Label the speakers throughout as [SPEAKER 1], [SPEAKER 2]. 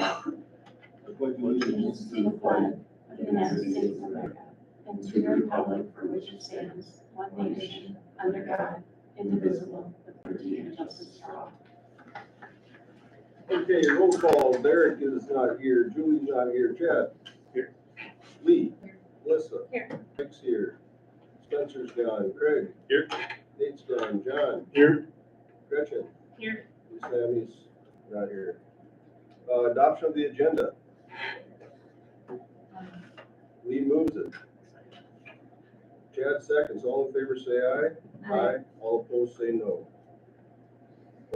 [SPEAKER 1] I pledge allegiance to the flag of the United States of America and to the republic for which it stands, one nation, under God, indivisible, with liberty and justice for all.
[SPEAKER 2] Okay, roll call. Derek is not here. Julie's not here. Chad? Here. Lee? Here. Melissa?
[SPEAKER 1] Here.
[SPEAKER 2] Mike's here. Spencer's gone. Craig?
[SPEAKER 3] Here.
[SPEAKER 2] Nate's gone. John?
[SPEAKER 3] Here.
[SPEAKER 2] Gretchen?
[SPEAKER 1] Here.
[SPEAKER 2] And Sammy's not here. Adoption of the agenda. Lee moves it. Chad seconds. All in favor say aye. Aye. All opposed say no.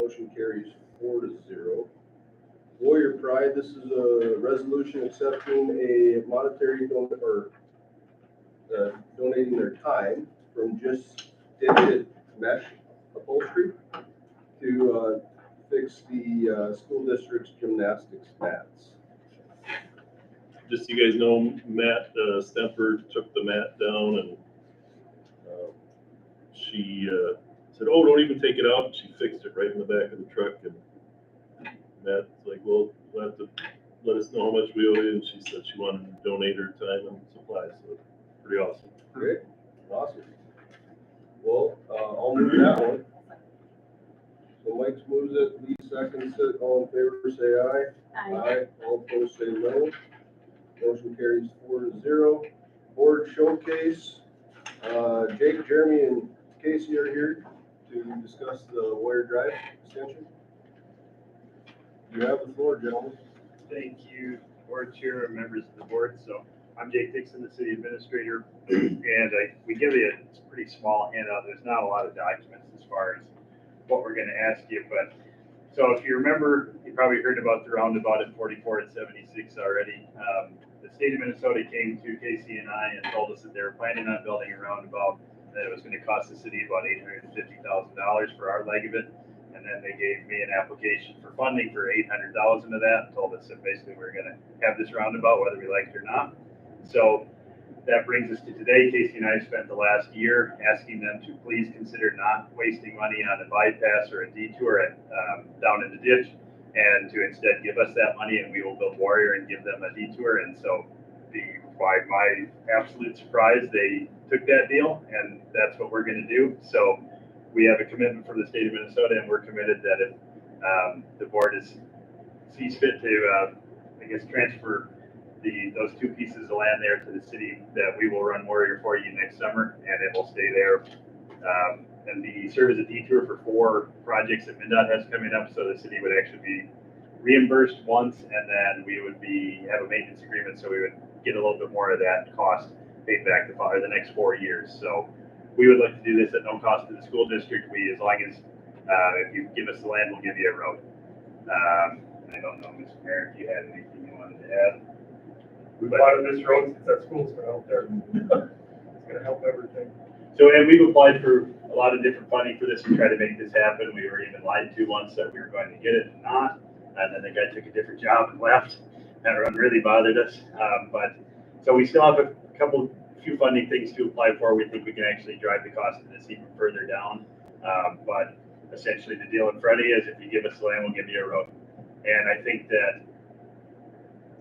[SPEAKER 2] Motion carries 4-0. Warrior Pride, this is a resolution accepting a monetary donating their time from Just Did It Mesh Upholstery to fix the school district's gymnastics mats.
[SPEAKER 3] Just so you guys know, Matt Stemper took the mat down and she said, "Oh, don't even take it out." She fixed it right in the back of the truck, and Matt's like, "Well, you'll have to let us know how much we owe you." And she said she wanted to donate her time and supplies, so pretty awesome.
[SPEAKER 2] Great, awesome. Well, I'll move that one. So Mike moves it, Lee seconds it, all in favor say aye. Aye. All opposed say no. Motion carries 4-0. Board showcase, Jake, Jeremy, and Casey are here to discuss the Warrior Drive extension. You have the floor, gentlemen.
[SPEAKER 4] Thank you, board chair and members of the board. So I'm Jake Dixon, the city administrator, and we give you a pretty small handout. There's not a lot of documents as far as what we're going to ask you, but so if you remember, you probably heard about the roundabout at 44 and 76 already. The state of Minnesota came to Casey and I and told us that they were planning on building a roundabout, that it was going to cost the city about $850,000 for our leg of it. And then they gave me an application for funding for $800,000 of that and told us that basically we're going to have this roundabout whether we like it or not. So that brings us to today. Casey and I spent the last year asking them to please consider not wasting money on a bypass or a detour down in the ditch, and to instead give us that money and we will build Warrior and give them a detour. And so by my absolute surprise, they took that deal, and that's what we're going to do. So we have a commitment from the state of Minnesota, and we're committed that if the board sees fit to, transfer those two pieces of land there to the city, that we will run Warrior for you next summer, and it will stay there and serve as a detour for 4 projects that MnDOT has coming up. So the city would actually be reimbursed once, and then we would have a maintenance agreement, so we would get a little bit more of that cost paid back the next 4 years. So we would like to do this at no cost to the school district. As long as if you give us the land, we'll give you a road. I don't know, Mr. Mayor, if you had anything you wanted to add.
[SPEAKER 5] We bought this road since that school's been out there. It's gonna help everything.
[SPEAKER 4] So, and we've applied for a lot of different funding for this to try to make this happen. We were even lied to once that we were going to get it and not. And then the guy took a different job and left. That really bothered us. So we still have a few funding things to apply for. We think we can actually drive the cost of this even further down. But essentially the deal in front of you is if you give us the land, we'll give you a road. And I think that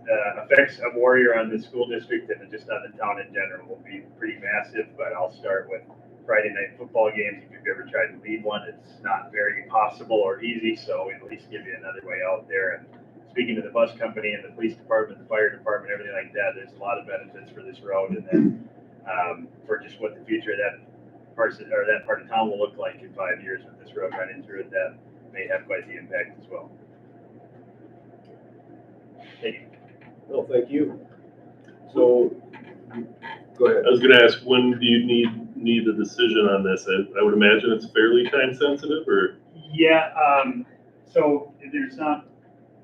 [SPEAKER 4] the effects of Warrior on the school district and just on the town in general will be pretty massive. But I'll start with Friday night football games. If you've ever tried to lead one, it's not very possible or easy. So we at least give you another way out there. And speaking to the bus company and the police department, the fire department, everything like that, there's a lot of benefits for this road. And then for just what the future of that part of town will look like in 5 years with this road running through it, that may have quite the impact as well. Thank you.
[SPEAKER 2] No, thank you. So, go ahead.
[SPEAKER 3] I was going to ask, when do you need a decision on this? I would imagine it's fairly time sensitive, or?
[SPEAKER 4] Yeah, so there's not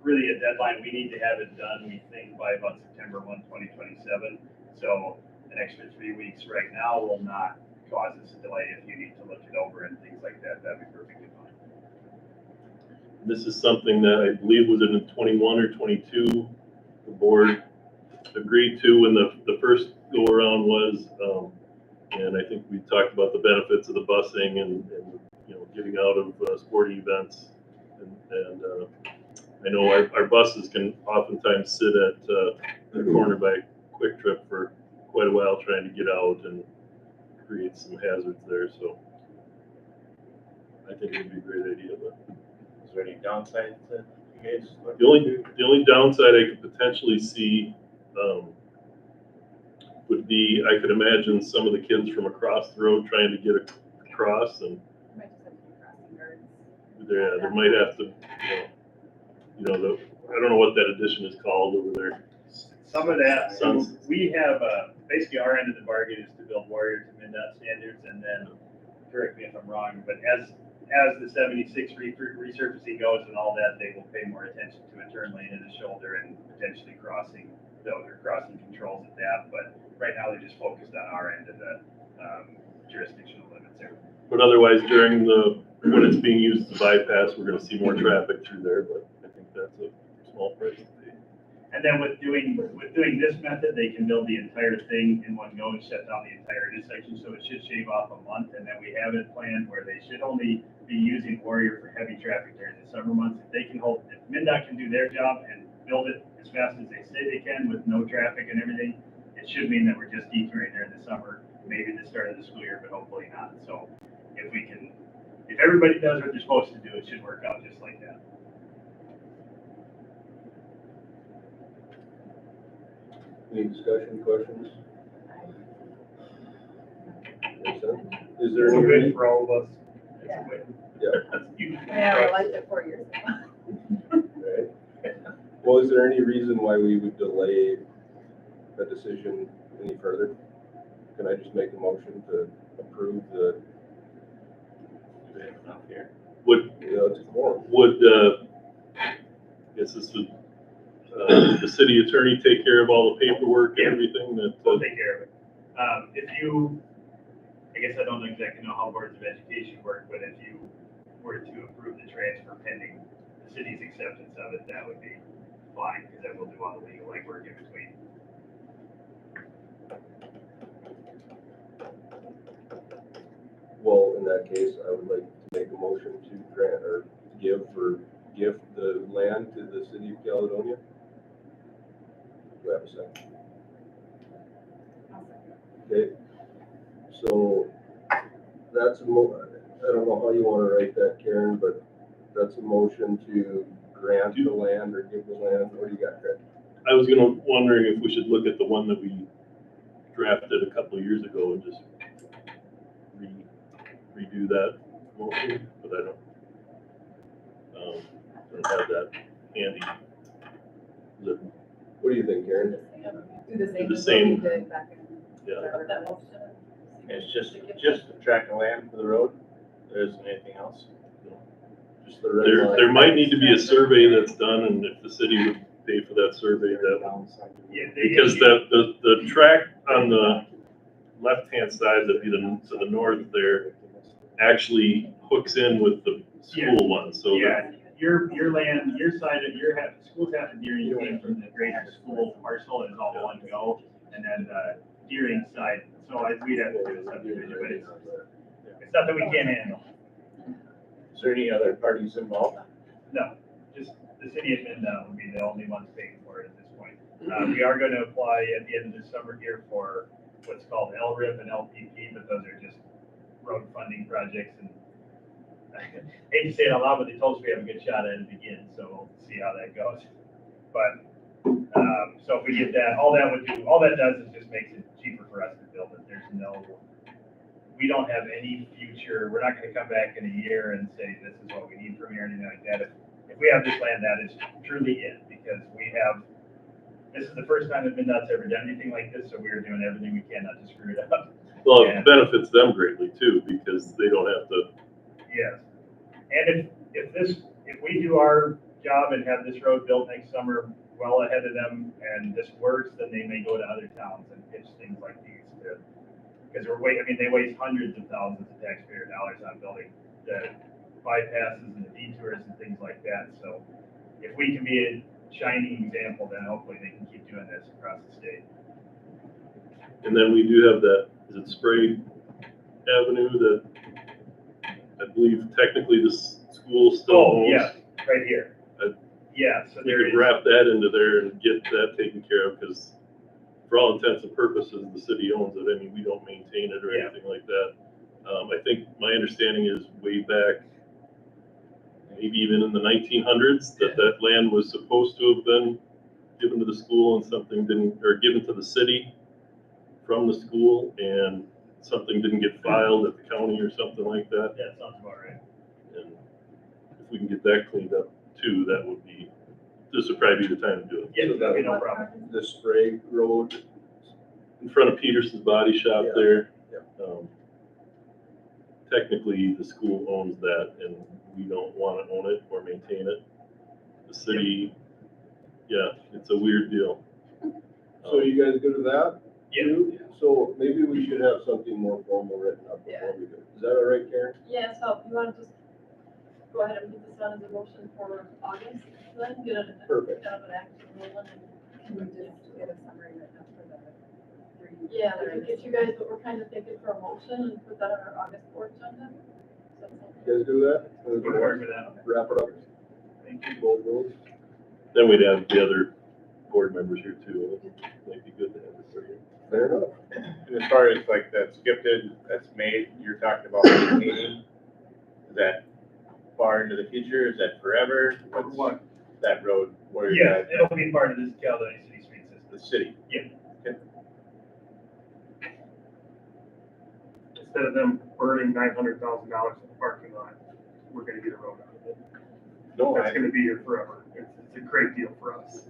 [SPEAKER 4] really a deadline. We need to have it done, we think, by about September 1, 2027. So an extra 3 weeks right now will not cause us a delay. If you need to look it over and things like that, that'd be perfectly fine.
[SPEAKER 3] This is something that I believe was in 21 or 22. The board agreed to when the first go around was, and I think we talked about the benefits of the busing and getting out of sporting events, and I know our buses can oftentimes sit at the corner by Quick Trip for quite a while trying to get out and create some hazards there, so I think it would be a great idea, but.
[SPEAKER 6] Is there any downside to you guys?
[SPEAKER 3] The only downside I could potentially see, would be, I could imagine some of the kids from across the road trying to get across, and
[SPEAKER 7] Might just have to be crossing guards.
[SPEAKER 3] there might have to, I don't know what that addition is called over there.
[SPEAKER 4] Some of that,
[SPEAKER 3] Suns.
[SPEAKER 4] we have, basically our end of the bargain is to build Warrior to MnDOT standards, and then, correct me if I'm wrong, but as the 76 resurfacing goes and all that, they will pay more attention to a turn lane and a shoulder and potentially crossing controls at that, but right now they're just focused on our end of the jurisdictional limits there.
[SPEAKER 3] But otherwise, when it's being used as a bypass, we're gonna see more traffic through there, but I think that's a small price to pay.
[SPEAKER 4] And then with doing this method, they can build the entire thing in one go and shut down the entire intersection, so it should shave off a month, and then we have it planned where they should only be using Warrior for heavy traffic during the summer months. If MnDOT can do their job and build it as fast as they say they can with no traffic and everything, it should mean that we're just detouring during the summer, maybe the start of the school year, but hopefully not. So if everybody does what they're supposed to do, it should work out just like that.
[SPEAKER 2] Any discussion, questions? Makes sense. Is there
[SPEAKER 5] It's a
[SPEAKER 2] any,
[SPEAKER 5] win for all of us.
[SPEAKER 7] Yeah.
[SPEAKER 4] You-
[SPEAKER 7] Yeah, I liked it 4 years ago.
[SPEAKER 2] right? Well, is there any reason why we would delay the decision any further? Can I just make a motion to approve the,
[SPEAKER 6] Do we have enough here?
[SPEAKER 2] it's a quorum.
[SPEAKER 3] I guess this would, the city attorney take care of all the paperwork and everything that,
[SPEAKER 4] We'll take care of it. I guess I don't exactly know how boards of education work, but if you were to approve the transfer pending the city's acceptance of it, that would be fine, because then we'll do all the legal legwork in between.
[SPEAKER 2] Well, in that case, I would like to make a motion to grant or gift the land to the city of Caledonia. Do I have a second? Okay, so that's I don't know how you wanna write that, Karen, but that's a motion to grant the land or give the land. What do you got, Craig?
[SPEAKER 3] I was wondering if we should look at the one that we drafted a couple of years ago and just redo that motion, but I don't have that handy.
[SPEAKER 2] What do you think, Karen?
[SPEAKER 7] Do the same
[SPEAKER 3] The
[SPEAKER 7] as what we
[SPEAKER 3] same.
[SPEAKER 7] did back in.
[SPEAKER 3] Yeah.
[SPEAKER 7] whatever that was.
[SPEAKER 6] It's just a tract of land for the road? There isn't anything else?
[SPEAKER 2] Just the red line?
[SPEAKER 3] There might need to be a survey that's done, and if the city would pay for that survey,
[SPEAKER 4] Yeah,
[SPEAKER 3] because the track on the left-hand side, that'd be
[SPEAKER 4] Mm-hmm.
[SPEAKER 3] to the north there, actually hooks in with the school one, so.
[SPEAKER 4] Yeah, your land, your side of, school's half of Deering came from the greater school parcel, and it's all one go, and then, Deering side, so we'd have to do a subdivision, but it's something we can't handle.
[SPEAKER 6] Is there any other parties involved?
[SPEAKER 4] No, just the city of MnDOT would be the only ones paying for it at this point. We are gonna apply at the end of the summer here for what's called LRIP and LPP, but those are just road funding projects, and I hate to say it out loud, but they told us we have a good shot at it again, so we'll see how that goes. But, so if we get that, all that does is just makes it cheaper for us to build it. We don't have any future, we're not gonna come back in a year and say, this is what we need from you or anything like that. If we have this land, that is truly it, because this is the first time that MnDOT's ever done anything like this, so we are doing everything we can not to screw it up.
[SPEAKER 3] Well, it benefits them greatly too, because they don't have to.
[SPEAKER 4] Yes. And if we do our job and have this road built next summer well ahead of them, and this works, then they may go to other towns and pitch things like these to, because they waste hundreds of thousands of taxpayer dollars on building the bypasses and the detours and things like that. So if we can be a shining example, then hopefully they can keep doing this across the state.
[SPEAKER 3] And then we do have that, is it Spray Avenue that I believe technically the school still
[SPEAKER 4] Oh,
[SPEAKER 3] owns?
[SPEAKER 4] yeah, right here. Yeah, so
[SPEAKER 3] You
[SPEAKER 4] there
[SPEAKER 3] could
[SPEAKER 4] is,
[SPEAKER 3] wrap that into there and get that taken care of, because for all intents and purposes, the city owns it. I mean, we don't maintain it or
[SPEAKER 4] Yeah.
[SPEAKER 3] anything like that. I think my understanding is way back, maybe even in the 1900s, that land was supposed to have been given to the school and something didn't, or given to the city from the school, and something didn't get filed at the county or something like that.
[SPEAKER 4] that sounds about right.
[SPEAKER 3] And if we can get that cleaned up too, that would be, this would probably be the time to do it.
[SPEAKER 4] Yeah, that'd be no problem.
[SPEAKER 2] The Sprague Road,
[SPEAKER 3] In front of Peterson's Body Shop
[SPEAKER 2] Yeah.
[SPEAKER 3] there.
[SPEAKER 2] Yeah.
[SPEAKER 3] Technically, the school owns that, and we don't want to own it or maintain it. The city, yeah, it's a weird deal.
[SPEAKER 2] so you guys good with that?
[SPEAKER 4] Yeah.
[SPEAKER 2] Too? So maybe we should have something more formal written up before we do. Is that all right, Karen?
[SPEAKER 8] Yeah, so you want to just go ahead and put this on as a motion for August, then get it,
[SPEAKER 2] Perfect.
[SPEAKER 8] kind of an action rolling.
[SPEAKER 7] Can we just get a summary written up for the three?
[SPEAKER 8] Yeah, we can get you guys what we're kind of thinking for a motion and put that on our August board agenda. So that's okay.
[SPEAKER 2] You guys do that?
[SPEAKER 4] Good work with that.
[SPEAKER 2] Wrap it up.
[SPEAKER 4] Thank you.
[SPEAKER 2] Both roads.
[SPEAKER 3] Then we'd have the other board members here too. It might be good to have it for you.
[SPEAKER 2] Fair enough.
[SPEAKER 6] And as far as like that skipped, that's made, you're talking about maintaining, is that far into the future? Is that forever? What's
[SPEAKER 4] What?
[SPEAKER 6] that road where
[SPEAKER 4] Yeah,
[SPEAKER 6] you're
[SPEAKER 4] it'll be part of this Caledonia City Street system.
[SPEAKER 6] the city?
[SPEAKER 5] Instead of them burning $900,000 in the parking lot, we're gonna get a road out of it.
[SPEAKER 6] No,
[SPEAKER 5] That's
[SPEAKER 6] I
[SPEAKER 5] gonna be here forever. It's a great deal for us.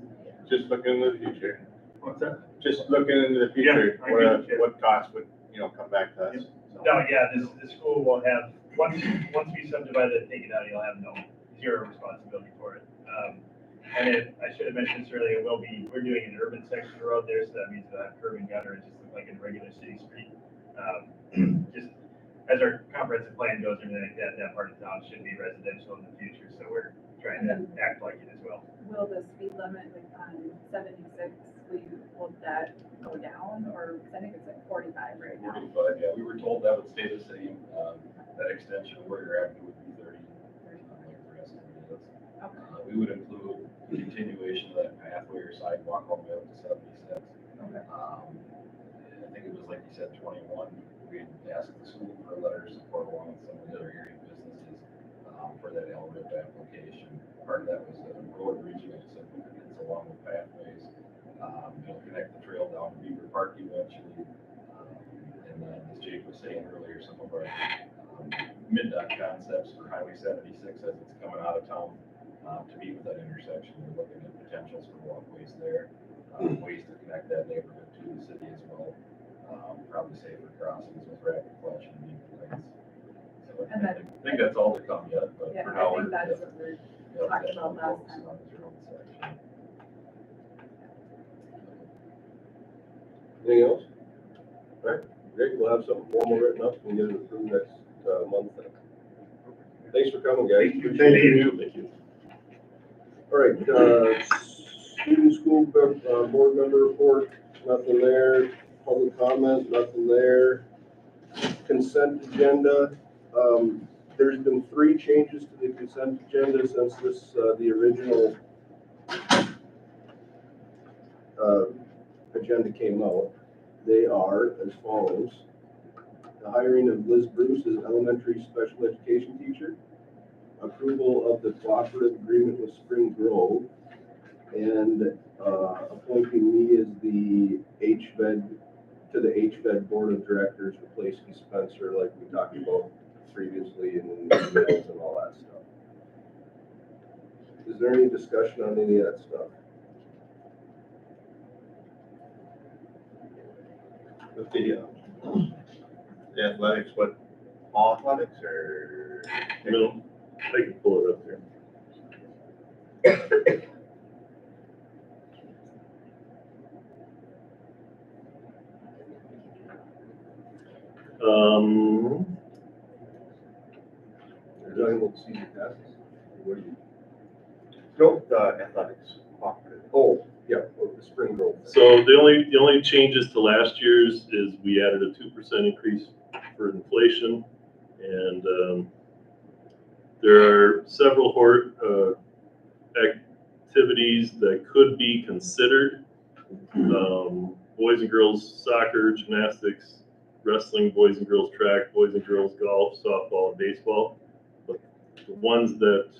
[SPEAKER 6] just looking into the future.
[SPEAKER 5] What's that?
[SPEAKER 6] Just looking into the future,
[SPEAKER 5] Yeah, I get it.
[SPEAKER 6] what cost would, come back to us? So,
[SPEAKER 4] No, yeah, the school will have, once we subdivide it, take it out, you'll have zero responsibility for it. And I should have mentioned this earlier, we're doing an urban section of the road there, so that means we'll have curb and gutter, it just look like a regular city street. Just as our comprehensive plan goes, everything like that part of town should be residential in the future, so we're trying to act like it as well.
[SPEAKER 7] Will the speed limit like on 76, will that go down or, because I think it's like 45 right now?
[SPEAKER 9] 45, yeah, we were told that would stay the same, that extension of where you're at would be 30, like the rest of it is.
[SPEAKER 7] Okay.
[SPEAKER 9] We would include continuation of that pathway or sidewalk all the way up to 76.
[SPEAKER 7] Okay.
[SPEAKER 9] I think it was like you said, 21, we asked the school for a letter of support along with some of the other area businesses, for that LRIP application. Part of that was a road regional significance along with pathways. It'll connect the trail down to Beaver Park eventually. And then, as Jake was saying earlier, some of our mid-dot concepts for Highway 76 as it's coming out of town to meet with that intersection. We're looking at potentials for walkways there, ways to connect that neighborhood to the city as well. Probably safer crossings with rapid flashing beacon lights. So
[SPEAKER 7] And
[SPEAKER 9] I think that's all to come yet, but
[SPEAKER 7] Yeah,
[SPEAKER 9] for
[SPEAKER 7] I
[SPEAKER 9] now,
[SPEAKER 7] think
[SPEAKER 9] we're
[SPEAKER 7] that's what we're talking about last
[SPEAKER 9] focusing
[SPEAKER 7] time.
[SPEAKER 9] on the road section.
[SPEAKER 2] Anything else? All right, great, we'll have something formal written up and get it approved next month then. Thanks for coming, guys.
[SPEAKER 4] Thank you.
[SPEAKER 3] Thank you.
[SPEAKER 2] All right, student school board member report, nothing there. Public comment, nothing there. Consent agenda, there's been 3 changes to the consent agenda since the original agenda came out. They are as follows: the hiring of Liz Bruce as elementary special education teacher, approval of the cooperative agreement with Spring Grove, and appointing me as the HVED board of directors, replacing Spencer like we talked about previously in emails and all that stuff. Is there any discussion on any of that stuff?
[SPEAKER 6] With the athletics, what, all athletics or?
[SPEAKER 3] No, I can pull it up there.
[SPEAKER 2] You're talking about season passes? What do you?
[SPEAKER 6] Nope, athletics, cooperative.
[SPEAKER 2] Oh, yeah, the Spring Grove.
[SPEAKER 3] So the only changes to last year's is we added a 2% increase for inflation, and there are several activities that could be considered. Boys and girls soccer, gymnastics, wrestling, boys and girls track, boys and girls golf, softball, and baseball. But the ones that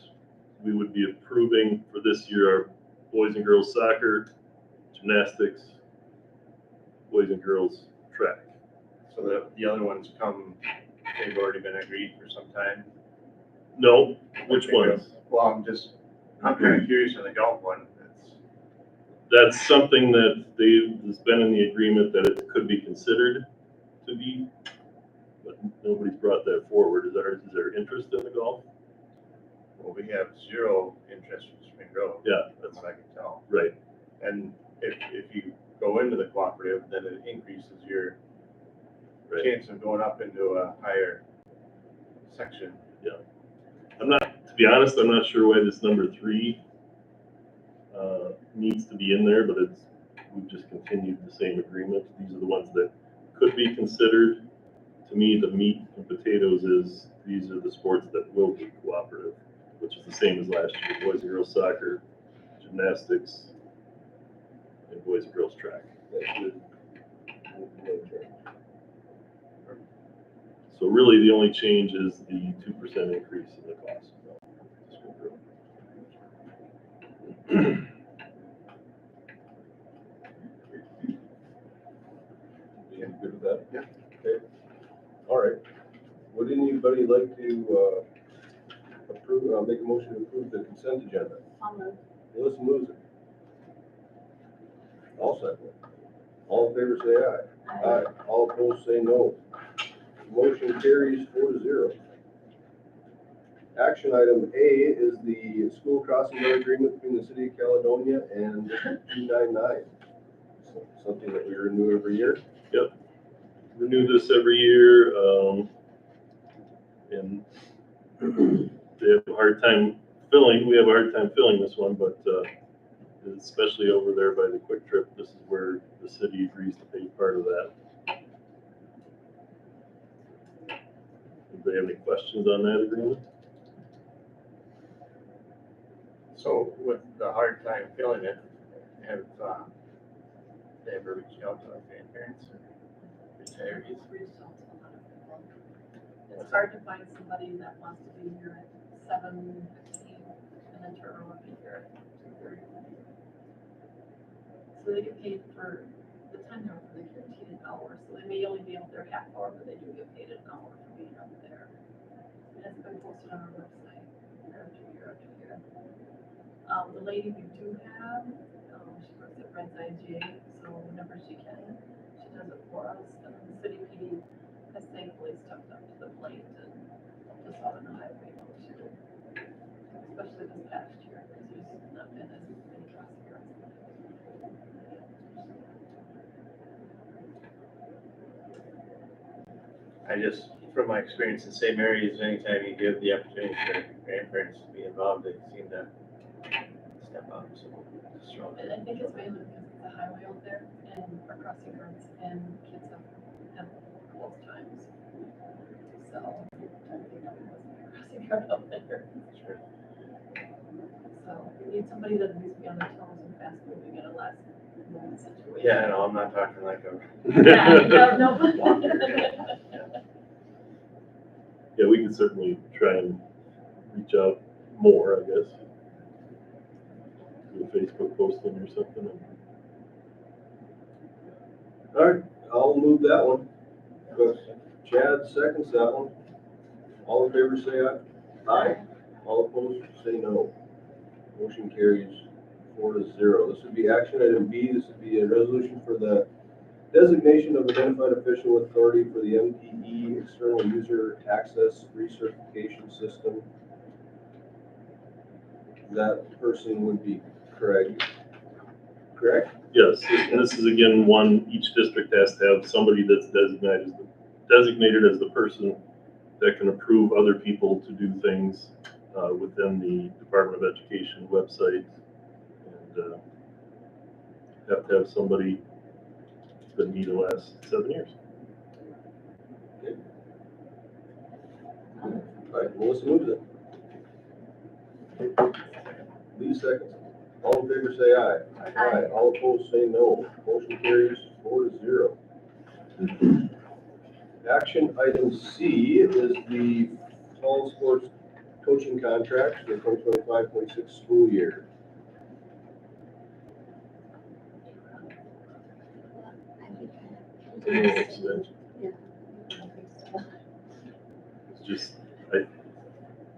[SPEAKER 3] we would be approving for this year are boys and girls soccer, gymnastics, boys and girls track.
[SPEAKER 6] So the other ones they've already been agreed for some time.
[SPEAKER 3] No, which ones?
[SPEAKER 6] Well, I'm kind of curious on the golf one.
[SPEAKER 3] That's something that has been in the agreement that it could be considered to be, but nobody's brought that forward. Is there interest in the golf?
[SPEAKER 6] Well, we have zero interest in Spring Grove.
[SPEAKER 3] Yeah,
[SPEAKER 6] That's what I can tell.
[SPEAKER 3] right.
[SPEAKER 6] And if you go into the cooperative, then it increases your
[SPEAKER 3] Right.
[SPEAKER 6] chance of going up into a higher section.
[SPEAKER 3] To be honest, I'm not sure why this number 3 needs to be in there, but we've just continued the same agreement. These are the ones that could be considered. To me, the meat and potatoes is, these are the sports that will be cooperative, which is the same as last year: boys and girls soccer, gymnastics, and boys and girls track. So really, the only change is the 2% increase in the cost.
[SPEAKER 2] You good with that? Yeah. Okay. All right. Would anybody like to approve, make a motion to approve the consent agenda?
[SPEAKER 1] I'll move.
[SPEAKER 2] Melissa moves it. All second. All in favor, say aye. Aye. All opposed, say no. Motion carries 4-0. Action item A is the school crossing guard agreement between the city of Caledonia and 299. Something that we renew every year.
[SPEAKER 3] Yep. Renew this every year, and they have a hard time filling. We have a hard time filling this one, but especially over there by the Quick Trip, this is where the city agrees to pay part of that. Anybody have any questions on that agreement?
[SPEAKER 6] So with the hard time filling it, have they ever reached out to our grandparents or retirees?
[SPEAKER 8] It's hard to find somebody that wants to be here at 7:15 and then turn around and be here at 2:30. So they get paid for the time they're for the guaranteed an hour, so they may only be out there half hour, but they do get paid an hour for being out there. And it's been posted on our website year after year after year. The lady we do have, she works at Red's IGA, so whenever she can, she does it for us. And the city PD has thankfully stepped up to the plate and helped us out in the highway too. Especially this past year, because there's not been as many crossing guards.
[SPEAKER 6] I just, from my experience in St. Mary's, anytime you give the opportunity for grandparents to be involved, they seem to step up. So, strong.
[SPEAKER 8] And I think it's mainly because it's a highway out there and our crossing guards and kids have close times. So, I think I wasn't a crossing guard out there.
[SPEAKER 6] Sure.
[SPEAKER 8] So, we need somebody that needs to be on their toes and fast moving in a last moment situation.
[SPEAKER 6] Yeah, no, I'm not talking like a.
[SPEAKER 8] Yeah, no.
[SPEAKER 3] Yeah, we can certainly try and reach out more, I guess. Do a Facebook posting or something.
[SPEAKER 2] All right, I'll move that one. Chad seconds that one. All in favor, say aye. Aye. All opposed, say no. Motion carries 4-0. This would be action item B. This would be a resolution for the designation of identified official authority for the MPE External User Access Recertification System. That person would be Craig. Correct?
[SPEAKER 3] Yes, and this is again one, each district has to have somebody that's designated as the person that can approve other people to do things within the Department of Education website. And have to have somebody that's been me the last 7 years.
[SPEAKER 2] Okay. All right, Melissa moves it. Lee seconds. All in favor, say aye.
[SPEAKER 7] Aye.
[SPEAKER 2] All opposed, say no. Motion carries 4-0. Action item C is the fall sports coaching contract for the 2025-26 school year.
[SPEAKER 3] It's just,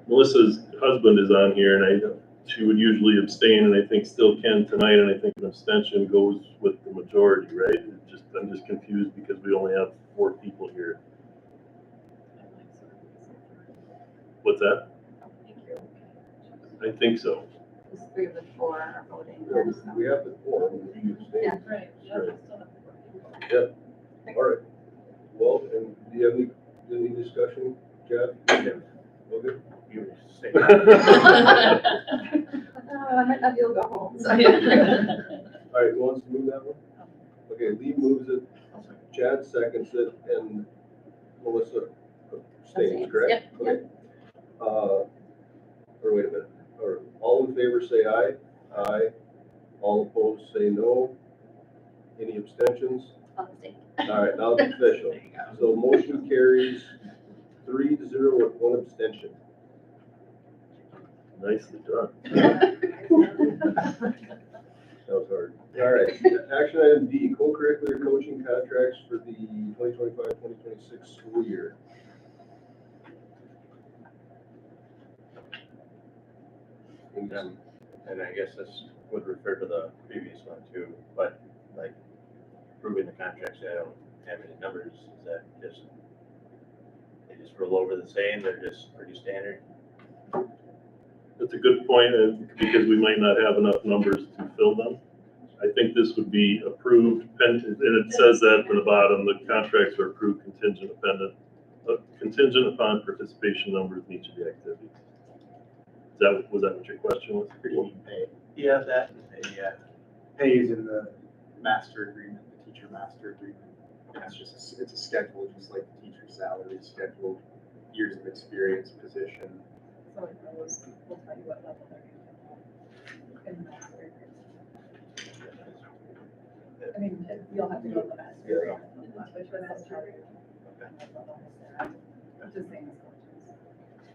[SPEAKER 3] Melissa's husband is on here, and she would usually abstain, and I think still can tonight, and I think an abstention goes with the majority, right? I'm just confused because we only have 4 people here. What's that? I think so.
[SPEAKER 7] Just 3 of the 4 are voting.
[SPEAKER 2] We have the quorum, if you abstain.
[SPEAKER 7] Yeah.
[SPEAKER 8] Right, yeah,
[SPEAKER 3] Right.
[SPEAKER 8] still have 4 people.
[SPEAKER 2] All right. Well, and do you have any discussion, Jeff? Okay.
[SPEAKER 6] You say.
[SPEAKER 7] Oh, I might not be able to go home.
[SPEAKER 2] All right, who wants to move that one? Okay, Lee moves it, Chad seconds it, and Melissa abstains, correct?
[SPEAKER 7] Yep,
[SPEAKER 2] Okay. Or wait a minute, or all in favor say aye. Aye. All opposed say no. Any abstentions? All right, now it's official. So motion carries 3-0 with 1 abstention.
[SPEAKER 3] Nicely done.
[SPEAKER 2] That was hard. All right, action item D, co-curricular coaching contracts for the 2025-2026 school year.
[SPEAKER 6] And I guess this would refer to the previous one too, but like approving the contracts, I don't have any numbers, is that just, they just roll over the same, they're just pretty standard?
[SPEAKER 3] That's a good point, because we might not have enough numbers to fill them. I think this would be approved, and it says that at the bottom, the contracts are approved contingent upon participation numbers in each of the activities. Was that what your question was?
[SPEAKER 6] Yeah, that, yeah.
[SPEAKER 10] Pays in the master agreement, the teacher master agreement. And it's just, it's a schedule, just like the teacher's salary schedule, years of experience, position.
[SPEAKER 7] So it knows, we'll tell you what level they're going to in the master agreement. I mean, you'll have to go to the master agreement, which was that's true. I'm just saying this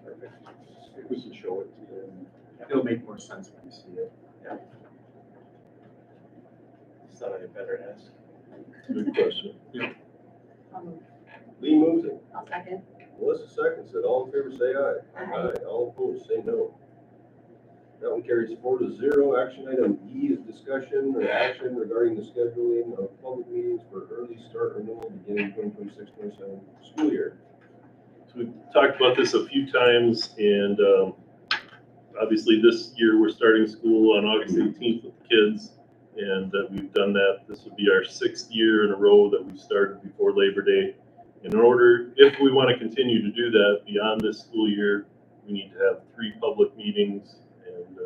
[SPEAKER 10] Perfect. If we can show it to you, it'll make more sense when you see it.
[SPEAKER 6] Somebody better ask.
[SPEAKER 3] Good question.
[SPEAKER 2] Lee moves it,
[SPEAKER 7] I'll second.
[SPEAKER 2] Melissa seconds it. All in favor say aye.
[SPEAKER 7] Aye.
[SPEAKER 2] All opposed say no. That one carries 4-0. Action item E is discussion or action regarding the scheduling of public meetings for early start renewal beginning 2026-27 school year.
[SPEAKER 3] So we've talked about this a few times, and obviously this year we're starting school on August 18th with the kids, and we've done that. This would be our 6th year in a row that we started before Labor Day. In order, if we want to continue to do that beyond this school year, we need to have 3 public meetings and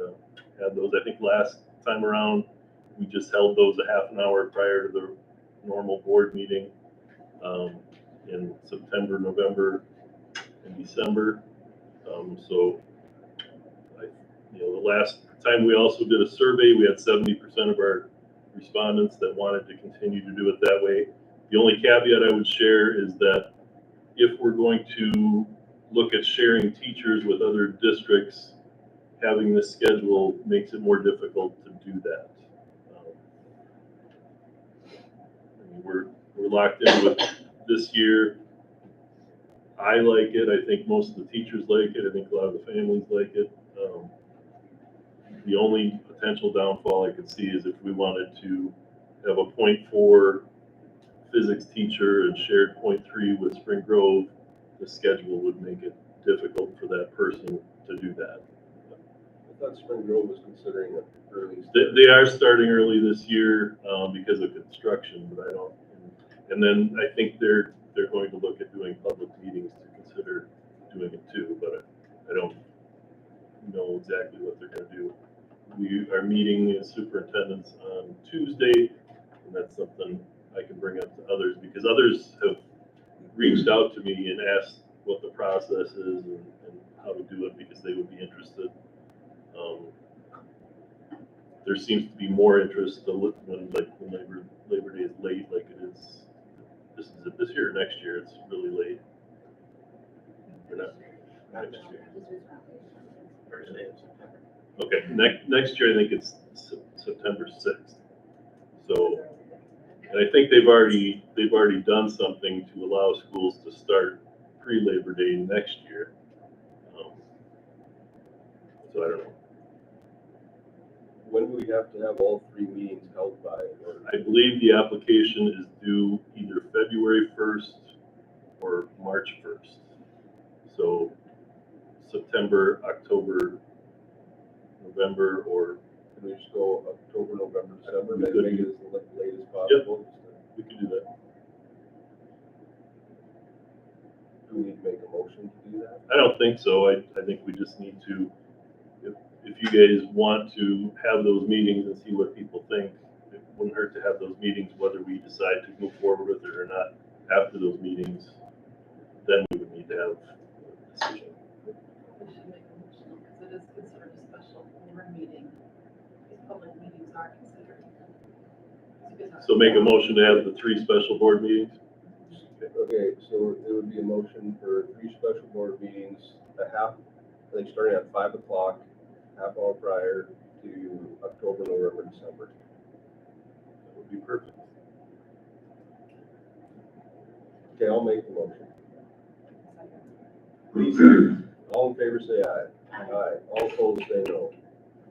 [SPEAKER 3] have those. I think last time around, we just held those a half an hour prior to the normal board meeting in September, November, and December. So, the last time we also did a survey, we had 70% of our respondents that wanted to continue to do it that way. The only caveat I would share is that if we're going to look at sharing teachers with other districts, having this schedule makes it more difficult to do that. We're locked in with this year. I like it. I think most of the teachers like it. I think a lot of the families like it. The only potential downfall I could see is if we wanted to have a 0.4 physics teacher and shared 0.3 with Spring Grove, the schedule would make it difficult for that person to do that.
[SPEAKER 2] I thought Spring Grove was considering it early.
[SPEAKER 3] They are starting early this year because of construction, but I don't. And then I think they're going to look at doing public meetings to consider doing it too, but I don't know exactly what they're going to do. We are meeting as superintendents on Tuesday, and that's something I can bring up to others because others have reached out to me and asked what the process is and how to do it because they would be interested. there seems to be more interest when Labor Day is late, like it is. This year or next year? It's really late. Or not? Next year.
[SPEAKER 6] First day of September.
[SPEAKER 3] Okay, next year I think it's September 6th. So, and I think they've already done something to allow schools to start pre-Labor Day next year. So I don't know.
[SPEAKER 2] When do we have to have all 3 meetings held by?
[SPEAKER 3] I believe the application is due either February 1st or March 1st. So September, October, November, or
[SPEAKER 2] Can we just go October, November, December,
[SPEAKER 3] We
[SPEAKER 2] make
[SPEAKER 3] could.
[SPEAKER 2] it as late as possible?
[SPEAKER 3] we could do that.
[SPEAKER 2] Do we need to make a motion to do that?
[SPEAKER 3] I don't think so. I think we just need to, if you guys want to have those meetings and see what people think, it wouldn't hurt to have those meetings, whether we decide to move forward with it or not. After those meetings, then we would need to have a decision.
[SPEAKER 8] We should make a motion, because it is considered a special board meeting. These public meetings are considered.
[SPEAKER 3] So make a motion to have the 3 special board meetings.
[SPEAKER 2] Okay, so it would be a motion for 3 special board meetings, I think starting at 5 o'clock, half hour prior to October, November, December.
[SPEAKER 3] That would be perfect.
[SPEAKER 2] Okay, I'll make the motion. Lisa, all in favor say aye. Aye. All opposed say no.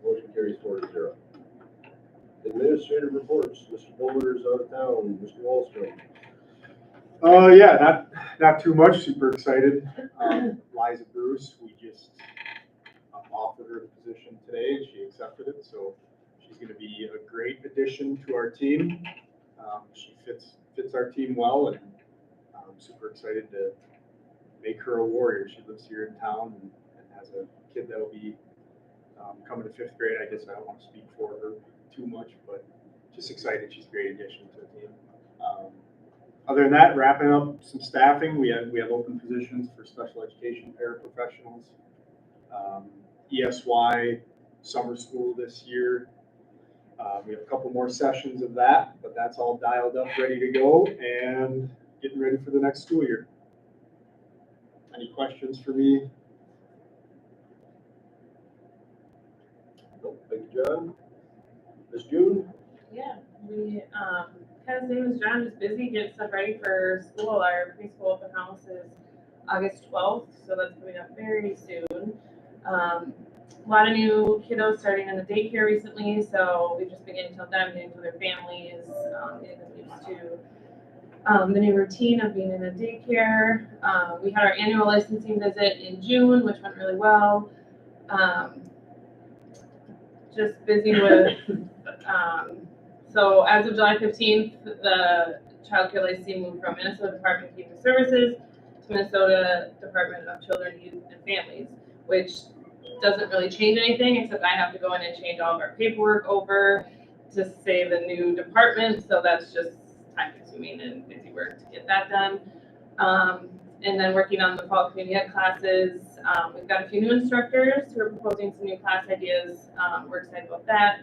[SPEAKER 2] Motion carries 4-0. Administrative reports, Mr. Boulder is out of town, Mr. Wallstrom.
[SPEAKER 10] Yeah, not too much, super excited. Liza Bruce, we just offered her the position today, and she accepted it, so she's gonna be a great addition to our team. She fits our team well, and I'm super excited to make her a warrior. She lives here in town and has a kid that'll be coming to 5th grade. I guess I don't want to speak for her too much, but just excited. She's a great addition to the team. Other than that, wrapping up some staffing, we have open positions for special education paraprofessionals, ESY summer school this year. We have a couple more sessions of that, but that's all dialed up, ready to go, and getting ready for the next school year. Any questions for me?
[SPEAKER 2] No, thank you, John. Ms. June?
[SPEAKER 11] Yeah, we, kind of same as John, just busy getting stuff ready for school. Our preschool open house is August 12th, so that's coming up very soon. A lot of new kiddos starting in the daycare recently, so we've just been getting to them, getting to their families, getting them used to the new routine of being in a daycare. We had our annual licensing visit in June, which went really well. Just busy with, so as of July 15th, the child care licensing moved from Minnesota Department of Human Services to Minnesota Department of Children, Youth, and Families, which doesn't really change anything, except I have to go in and change all of our paperwork over to say the new department, so that's just time consuming and busy work to get that done. And then working on the fall community ed classes. We've got a few new instructors who are proposing some new class ideas. We're excited about that.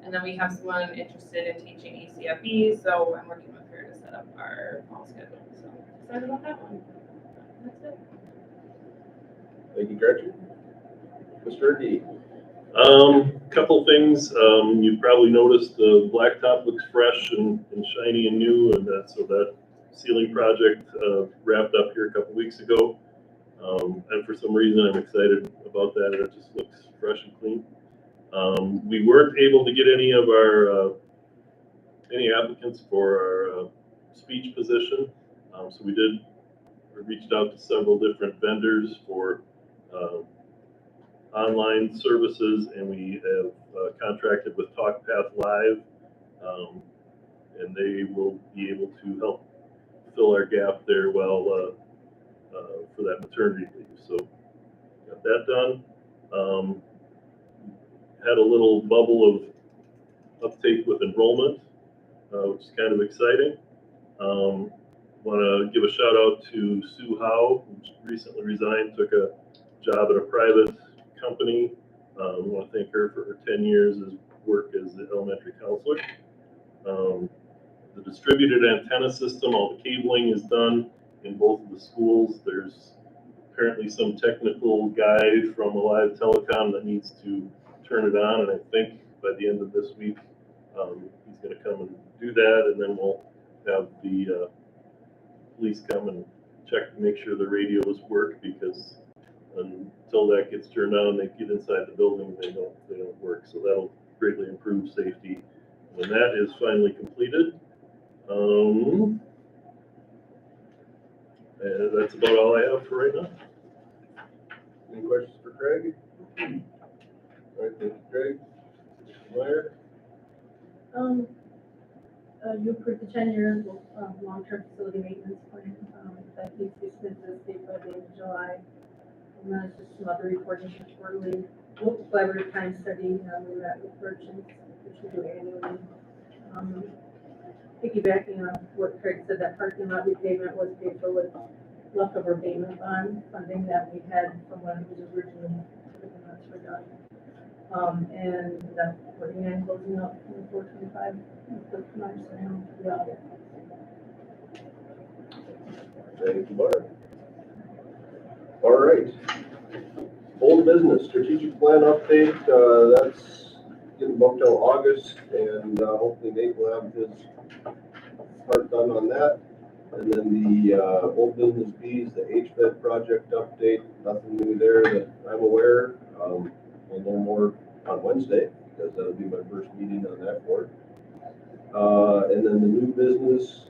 [SPEAKER 11] And then we have someone interested in teaching ECFE, so I'm working with her to set up our fall schedule. So excited about that one. That's it.
[SPEAKER 2] Thank you, Gretchen. Mr. D.
[SPEAKER 3] Couple things. You probably noticed the blacktop looks fresh and shiny and new, and so that ceiling project wrapped up here a couple weeks ago. And for some reason, I'm excited about that. It just looks fresh and clean. We weren't able to get any of our any applicants for our speech position, so we reached out to several different vendors for online services, and we have contracted with TalkPath Live, and they will be able to help fill our gap there while for that maternity leave. So got that done. Had a little bubble of uptake with enrollment, which is kind of exciting. Want to give a shout out to Sue Howe, who recently resigned, took a job at a private company. We want to thank her for her 10 years as work as the elementary counselor. The distributed antenna system, all the cabling is done in both of the schools. There's apparently some technical guy from Alive Telecom that needs to turn it on, and I think by the end of this week, he's gonna come and do that, and then we'll have the police come and check to make sure the radios work, because until that gets turned on, they get inside the building, they don't work. So that'll greatly improve safety when that is finally completed. That's about all I have for right now.
[SPEAKER 2] Any questions for Craig? All right, thank you, Craig. Mr. Meyer?
[SPEAKER 8] You approved the 10-year long-term facility maintenance plan, that needs to be submitted to the state by the end of July. And then just some other reporting quarterly, local collaborative time study, we met with merchants, which we do annually. Piggybacking on what Craig said, that parking lot repavement was paid for with leftover payment bond funding that we had from when it was originally, that's for done. And that's working on closing out in 425, the commercial and the audit.
[SPEAKER 2] Thank you, Barb. All right. Old business, strategic plan update, that's getting booked till August, and hopefully Nate will have his part done on that. And then the old business B's, the HVAC project update, nothing new there that I'm aware. We'll know more on Wednesday, because that'll be my first meeting on that board. And then the new business,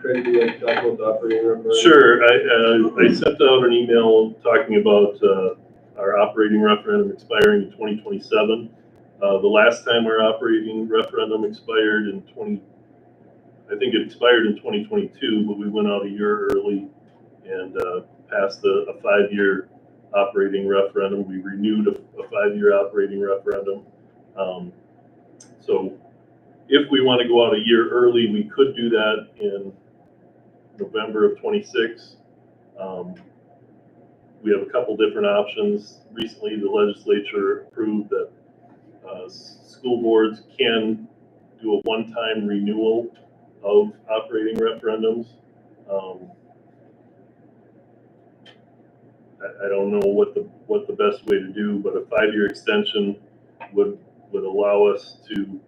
[SPEAKER 2] Craig, do you want to talk about the operating referendum?
[SPEAKER 3] Sure. I sent out an email talking about our operating referendum expiring in 2027. The last time our operating referendum expired in I think it expired in 2022, but we went out a year early and passed a 5-year operating referendum. We renewed a 5-year operating referendum. So if we want to go out a year early, we could do that in November of 26. We have a couple different options. Recently, the legislature approved that school boards can do a one-time renewal of operating referendums. I don't know what the best way to do, but a 5-year extension would allow us to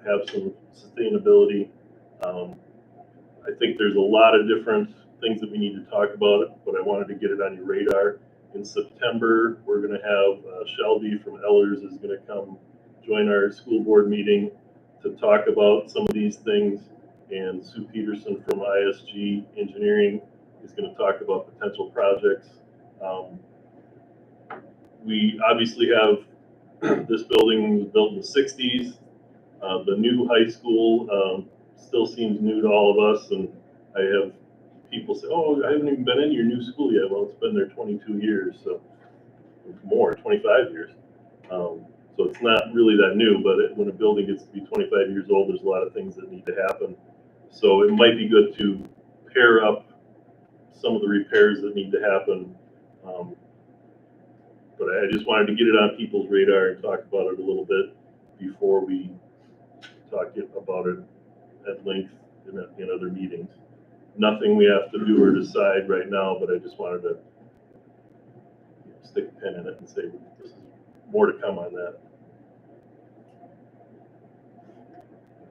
[SPEAKER 3] have some sustainability. I think there's a lot of different things that we need to talk about, but I wanted to get it on your radar. In September, we're going to have Shelby from Ellers is going to come join our school board meeting to talk about some of these things, and Sue Peterson from ISG Engineering is going to talk about potential projects. We obviously have this building was built in the 60s. The new high school still seems new to all of us, and I have people say, "Oh, I haven't even been in your new school yet." Well, it's been there 22 years, so more, 25 years. So it's not really that new, but when a building gets to be 25 years old, there's a lot of things that need to happen. So it might be good to pair up some of the repairs that need to happen. But I just wanted to get it on people's radar and talk about it a little bit before we talk about it at length in other meetings. Nothing we have to do or decide right now, but I just wanted to stick a pin in it and say this is more to come on that.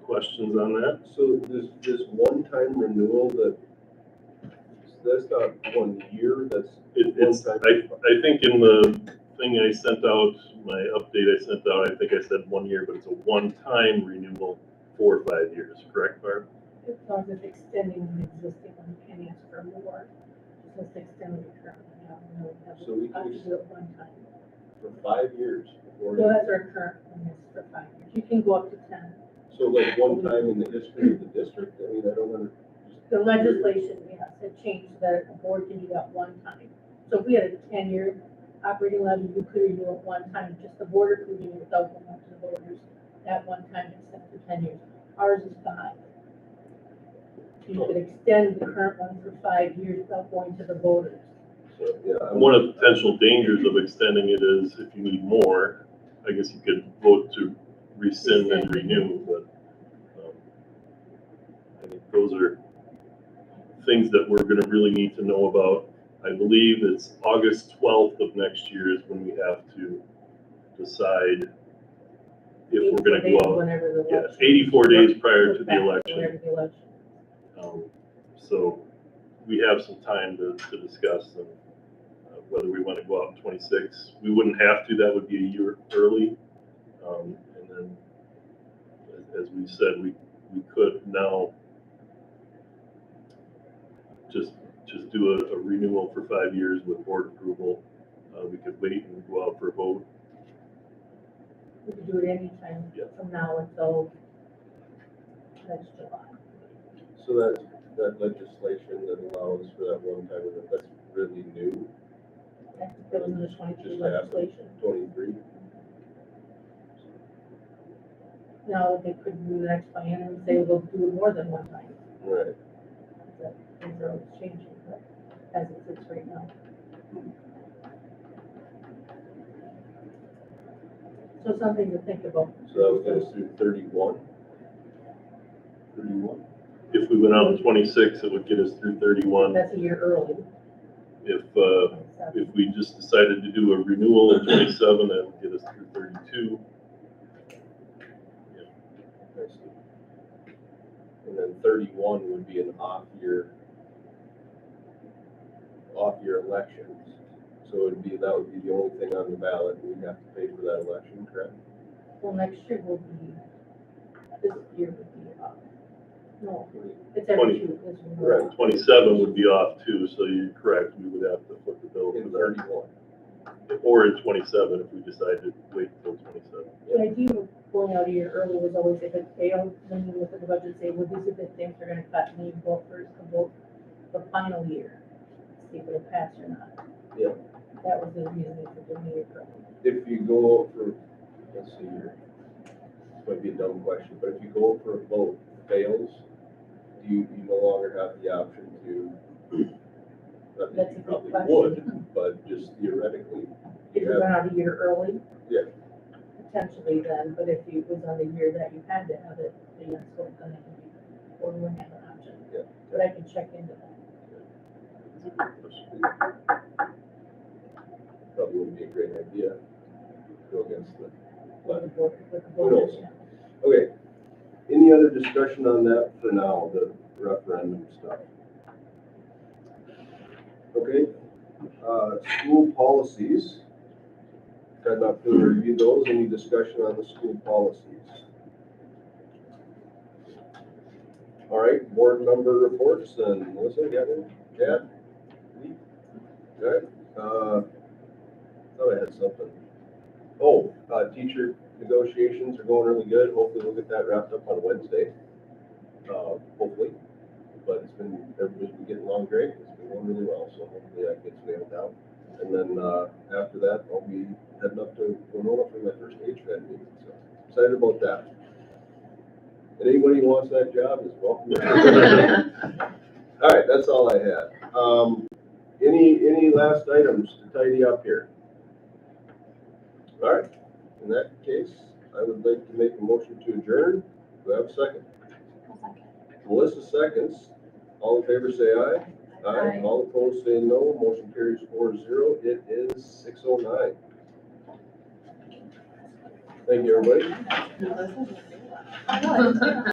[SPEAKER 3] Questions on that?
[SPEAKER 2] So this one-time renewal, that's not 1 year, that's
[SPEAKER 3] It's
[SPEAKER 2] one time.
[SPEAKER 3] I think in the thing I sent out, my update I sent out, I think I said 1 year, but it's a one-time renewal for 5 years, correct, Barb?
[SPEAKER 8] As long as extending the existing one, you can't ask for more, just extend the current one.
[SPEAKER 2] So we can
[SPEAKER 8] do it one time.
[SPEAKER 2] For 5 years.
[SPEAKER 8] So that's our current one, is for 5 years. You can go up to 10.
[SPEAKER 2] So like one time in the history of the district, I mean, I don't understand.
[SPEAKER 8] The legislation, yes, had changed that a board can do that one time. So if we had a 10-year operating levy, you could renew it one time, just the board could renew it without going up to the voters at one time, except for 10 years. Ours is 5. You could extend the current one for 5 years without going to the voters.
[SPEAKER 2] So, yeah.
[SPEAKER 3] One of the potential dangers of extending it is if you need more, I guess you could vote to rescind and renew, but I think those are things that we're gonna really need to know about. I believe it's August 12th of next year is when we have to decide if we're gonna go out.
[SPEAKER 12] Whenever the
[SPEAKER 3] Yeah,
[SPEAKER 12] election.
[SPEAKER 3] 84 days prior to the
[SPEAKER 12] Whenever
[SPEAKER 3] election.
[SPEAKER 12] the election.
[SPEAKER 3] So we have some time to discuss and whether we want to go out in 26. We wouldn't have to, that would be a year early. And then, as we said, we could now just do a renewal for 5 years with board approval. We could wait and go out for a vote.
[SPEAKER 12] We could do it anytime
[SPEAKER 3] Yeah.
[SPEAKER 12] from now until next July.
[SPEAKER 2] So that legislation that allows for that one time event, that's really new,
[SPEAKER 12] I think that was in the 22
[SPEAKER 2] Just
[SPEAKER 12] legislation.
[SPEAKER 2] 23.
[SPEAKER 12] Now, they could do the next plan and say we'll do it more than one time.
[SPEAKER 2] Right.
[SPEAKER 12] That things are always changing, but as it sits right now. So something to think about.
[SPEAKER 2] So that would get us through 31. 31?
[SPEAKER 3] If we went out in 26, it would get us through 31.
[SPEAKER 12] That's a year early.
[SPEAKER 3] If we just decided to do a renewal in 27, that would get us through 32.
[SPEAKER 2] I see. And then 31 would be an off year elections. So that would be the only thing on the ballot, and we'd have to pay for that election, correct?
[SPEAKER 12] Well, next year will be, this year would be, no, it's every 2 years.
[SPEAKER 2] Right.
[SPEAKER 3] 27 would be off too, so you're correct, we would have to foot the bill for
[SPEAKER 2] In
[SPEAKER 3] that.
[SPEAKER 2] 31.
[SPEAKER 3] Or in 27 if we decide to wait until 27.
[SPEAKER 12] The idea of going out a year early was always if it failed, then you look at the budget and say, well, these are the things they're gonna cut, and you vote for the final year, see if it'll pass or not.
[SPEAKER 2] Yeah.
[SPEAKER 12] That was the reason for doing it early.
[SPEAKER 2] If you go out for, let's see here, this might be a dumb question, but if you go out for a vote, fails, you no longer have the option to, I
[SPEAKER 12] That's
[SPEAKER 2] think
[SPEAKER 12] a
[SPEAKER 2] you
[SPEAKER 12] good
[SPEAKER 2] probably
[SPEAKER 12] question.
[SPEAKER 2] would, but just theoretically,
[SPEAKER 12] If
[SPEAKER 2] you
[SPEAKER 12] you
[SPEAKER 2] have,
[SPEAKER 12] went out a year early.
[SPEAKER 2] Yeah.
[SPEAKER 12] Potentially then, but if it was on the year that you had to have it, then that's what then it would be, or you wouldn't have an option.
[SPEAKER 2] Yeah.
[SPEAKER 12] But I can check into that.
[SPEAKER 2] probably wouldn't be a great idea to go against the,
[SPEAKER 12] With the board, with the
[SPEAKER 2] Who
[SPEAKER 12] board.
[SPEAKER 2] knows? Okay, any other discussion on that for now, the referendum stuff? Okay, school policies. Had not been reviewed those, any discussion on the school policies? All right, board member reports, and Melissa, you got any? Chad? Lee? Okay, thought I had something. Oh, teacher negotiations are going really good. Hopefully we'll get that wrapped up on Wednesday. Hopefully. But everybody's been getting along great. It's been going really well, so hopefully that gets nailed down. And then, after that, I'll be heading up to Winona for my first HVAC meeting, so excited about that. And anybody who wants that job is welcome. All right, that's all I had. Any last items to tidy up here? All right, in that case, I would like to make a motion to adjourn. Do I have a second? Melissa seconds. All in favor, say aye.
[SPEAKER 12] Aye.
[SPEAKER 2] All opposed, say no. Motion carries 4-0. It is 6:09. Thank you, everybody.